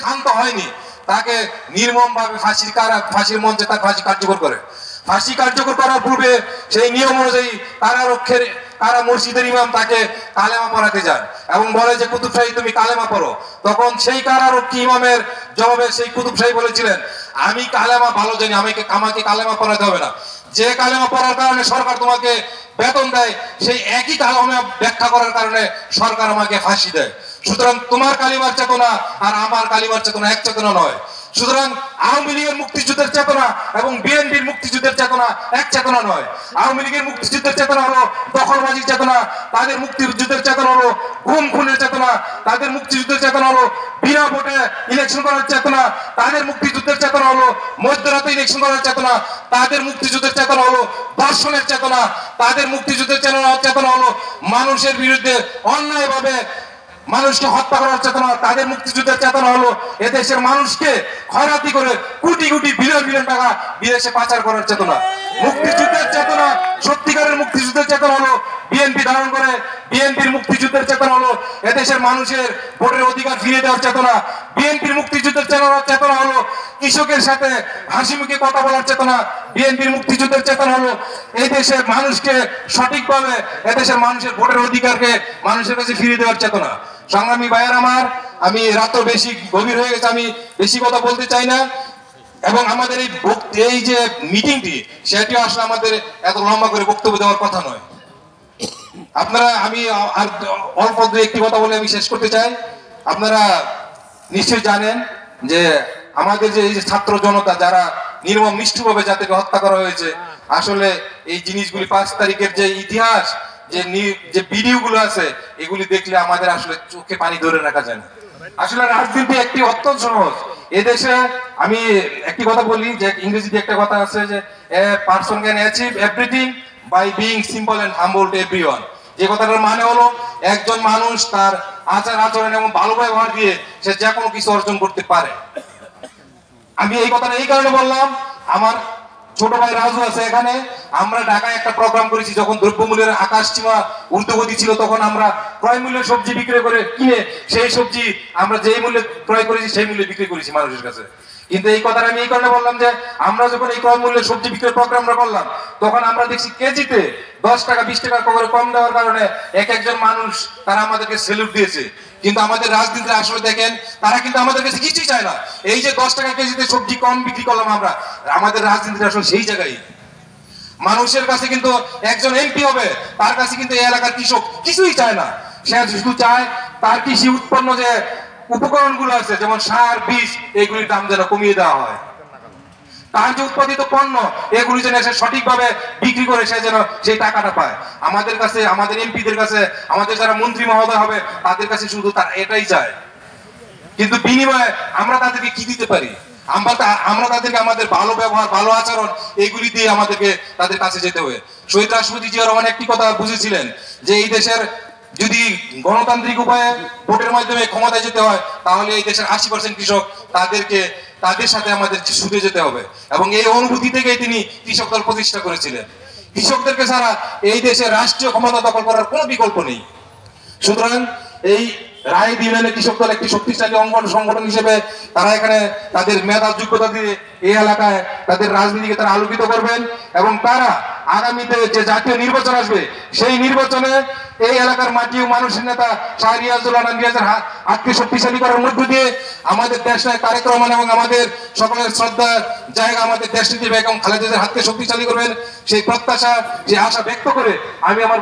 ক্ষান্ত হয়নি তাকে নির্মমভাবে ফাঁসির মঞ্চে তার ফাঁসি কার্যকর করে। ফাঁসি কার্যকর করার পূর্বে সেই নিয়ম অনুযায়ী কারা মসজিদের ইমাম তাকে কালেমা পড়াতে যান এবং বলে যে কুতুব শাহী তুমি কালেমা পড়ো। তখন সেই কারারক্ষী ইমামের জবাবে সেই কুতুব শাহী বলেছিলেন, আমি কালেমা ভালো জানি, আমাকে কালেমা পড়াতে হবে না। যে কালেমা পড়ার কারণে সরকার তোমাকে বেতন দেয়, সেই একই কালেমা ব্যাখ্যা করার কারণে সরকার আমাকে ফাঁসি দেয়। সুতরাং তোমার কালিমার চেতনা আর আমার কালিমার চেতনা এক চেতনা নয়। সুতরাং আওয়ামী লীগের মুক্তিযুদ্ধের চেতনা এবং বিএনপির মুক্তিযুদ্ধের চেতনা এক চেতনা নয়। আওয়ামী লীগের মুক্তিযুদ্ধের চেতনা হলো দখলবাজির চেতনা, তাদের মুক্তিযুদ্ধের চেতনা হলো গুম খুনের চেতনা, তাদের মুক্তিযুদ্ধের চেতনা হলো বিনা ভোটে ইলেকশন করার চেতনা, তাদের মুক্তিযুদ্ধের চেতনা হলো মধ্যরাতে ইলেকশন করার চেতনা, তাদের মুক্তিযুদ্ধের চেতনা হলো ধর্ষণের চেতনা, তাদের মুক্তিযুদ্ধের চেতনা হলো মানুষের বিরুদ্ধে অন্যায়ভাবে মানুষকে হত্যা করার চেতনা, তাদের মুক্তিযুদ্ধের চেতনা হলো এদেশের মানুষকে খয়রাতি করে কোটি কোটি বিলিয়ন বিলিয়ন টাকা বিদেশে পাচার করার চেতনা। মুক্তিযুদ্ধের চেতনা, সত্যিকারের মুক্তিযুদ্ধের চেতনা হলো বিএনপি ধারণ করে। বিএনপির মুক্তিযুদ্ধের চেতনা হলো এদেশের মানুষের ভোটের অধিকার ফিরিয়ে দেওয়ার চেতনা। বিএনপির মুক্তিযুদ্ধের চেতনা হলো কৃষকের সাথে হাসি মুখে কথা বলার চেতনা। বিএনপির মুক্তিযুদ্ধের চেতনা হলো এই দেশের মানুষকে সঠিকভাবে এদেশের মানুষের ভোটের অধিকারকে মানুষের কাছে ফিরিয়ে দেওয়ার চেতনা। সংগ্রামী ভাইয়ের আমার, আমি রাত বেশি গভীর হয়ে গেছে, আমি বেশি কথা বলতে চাই না। এবং আমাদের এই যে মিটিংটি, সেটি আসলে আমাদের এত লম্বা করে বক্তব্য দেওয়ার কথা নয়। আপনারা, আমি আর অল্প একটি কথা বলে আমি শেষ করতে চাই। আপনারা নিশ্চয়ই জানেন যে আমাদের যে এই যে ছাত্র জনতা যারা নির্মম নিষ্ঠুরভাবে যাদেরকে হত্যা করা হয়েছে, আসলে এই জিনিসগুলি 5 তারিখের যে ইতিহাস, যে ভিডিওগুলো আছে, এগুলি দেখলে আমাদের আসলে চোখে পানি ধরে রাখা যায় না। আসলে রাজনীতি একটি অত্যন্ত সহজ। এদেশে আমি একটি কথা বলি যে ইংরেজিতে একটা কথা আছে যে a person can achieve everything by being simple and humble to everyone. যে কথাটার মানে হলো একজন মানুষ তার আচার আচরণ এবং ভালো ব্যবহার দিয়ে সে যে কোনো কিছু অর্জন করতে পারে। আমি এই কথাটা এই কারণে বললাম, আমার ছোট ভাই রাজু আছে এখানে। আমরা ঢাকায় একটা প্রোগ্রাম করেছি, যখন দ্রব্যমূল্যের আকাশ সীমা ঊর্ধ্বগতি ছিল, তখন আমরা ক্রয় মূল্যে সবজি বিক্রি করে কিনে সেই সবজি আমরা যেই মূল্যে ক্রয় করেছি সেই মূল্যে বিক্রি করেছি মানুষের কাছে। কিন্তু এই কথাটা আমি এই কারণে বললাম যে আমরা যখন এই ক্রয় মূল্যে সবজি বিক্রির প্রোগ্রামটা করলাম, তখন আমরা দেখছি কেজিতে 10 টাকা 20 টাকা করে কম দেওয়ার কারণে একজন মানুষ তারা আমাদেরকে সেলুট দিয়েছে। কিন্তু আমাদের রাজনীতি আসলে দেখেন, তারা কিন্তু আমাদের কাছে কিছুই চায় না। এই যে 10 টাকা কেজিতে সবজি কম বিক্রি করলাম আমরা, আমাদের রাজনীতি আসলে সেই জায়গায়। মানুষের কাছে কিন্তু একজন এমপি হবে, তার কাছে কিন্তু এই এলাকার কৃষক কিছুই চায় না। সে শুধু চায় তার কৃষি উৎপন্ন যে উপকরণগুলো আছে, যেমন সার, বীজ, এগুলির দাম যেন কমিয়ে দেওয়া হয়। তার যে উৎপাদিত পণ্য, এগুলি যেন সে সঠিকভাবে বিক্রি করে সে যেন সেই টাকাটা পায়। আমাদের কাছে, আমাদের এমপিদের কাছে, আমাদের যারা মন্ত্রী মহোদয় হবে, তাদের কাছে শুধু তার এটাই চায়। কিন্তু বিনিময়ে আমরা তাদেরকে কি দিতে পারি? আমরা তাদেরকে আমাদের ভালো ব্যবহার, ভালো আচরণ, এগুলি দিয়ে আমাদেরকে তাদের কাছে যেতে হবে। শহীদ রাষ্ট্রপতি জিয়া রহমান একটি কথা বুঝেছিলেন যে এই দেশের যদি গণতান্ত্রিক উপায়ে ভোটের মাধ্যমে ক্ষমতায় যেতে হয়, তাহলে এই দেশের 80% কৃষক, তাদের সাথে আমাদের ছুটে যেতে হবে। এবং এই অনুভূতি থেকেই তিনি কৃষক দল প্রতিষ্ঠা করেছিলেন। কৃষকদেরকে ছাড়া এই দেশে রাষ্ট্রীয় ক্ষমতা দখল করার কোনো বিকল্প নেই। সুতরাং এই রায় দিলেন কৃষক দল একটি শক্তিশালী সংগঠন হিসেবে তারা এখানে তাদের মেধা যোগ্যতা দিয়ে এই এলাকায় তাদের রাজনীতিকে তারা আলোকিত করবেন। এবং তারা আগামীতে যে জাতীয় নির্বাচন আসবে, সেই নির্বাচনে এই এলাকার মাটি ও মানুষের নেতা শাহ রিয়াজুল আলম রিয়াজের হাতকে শক্তিশালী করার মধ্য দিয়ে আমাদের দেশ নায়ক তারেক রহমান এবং আমাদের সকলের শ্রদ্ধার জায়গা আমাদের দেশনীতি বেগম খালেদা জিয়ার হাতকে শক্তিশালী করবেন, সেই প্রত্যাশা, যে আশা ব্যক্ত করে আমি আমার